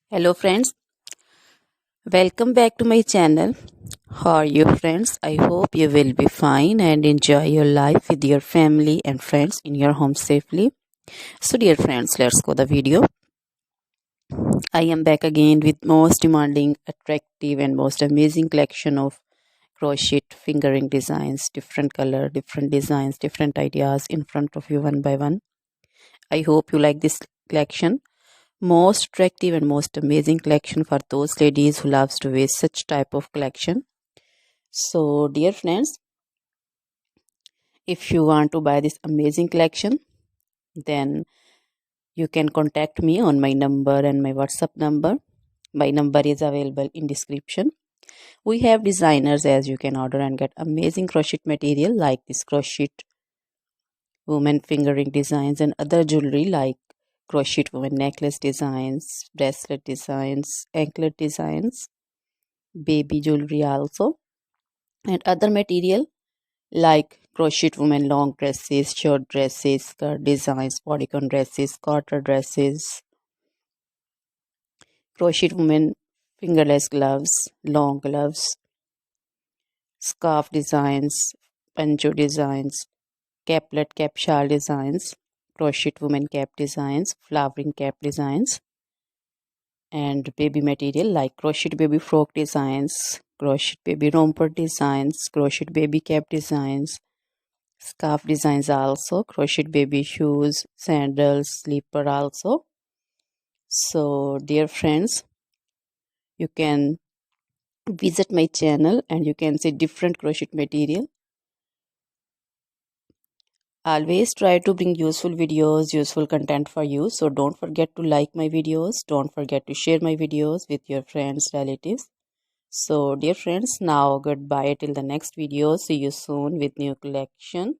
Hello friends, welcome back to my channel. How are you friends? I hope you will be fine and enjoy your life with your family and friends in your home safely. So dear friends, let's go the video. I am back again with most demanding, attractive and most amazing collection of crochet fingering designs, different color, different designs, different ideas in front of you one by one. I hope you like this collection. Most attractive and most amazing collection for those ladies who loves to wear such type of collection. So dear friends, if you want to buy this amazing collection, then you can contact me on my number and my WhatsApp number. My number is available in description. We have designers as you can order and get amazing crochet material like this crochet woman fingering designs and other jewelry like crochet woman necklace designs, bracelet designs, anklet designs, baby jewelry also, and other material like crochet women long dresses, short dresses, skirt designs, bodycon dresses, quarter dresses, crochet women fingerless gloves, long gloves, scarf designs, pancho designs, caplet cap shawl designs, crochet women cap designs, flowering cap designs, and baby material like crochet baby frock designs, crochet baby romper designs, crochet baby cap designs, scarf designs also, crochet baby shoes, sandals, slipper also. So dear friends, you can visit my channel and you can see different crochet material. Always try to bring useful videos, useful content for you. So don't forget to like my videos. Don't forget to share my videos with your friends, relatives. So dear friends, now goodbye till the next video. See you soon with new collection.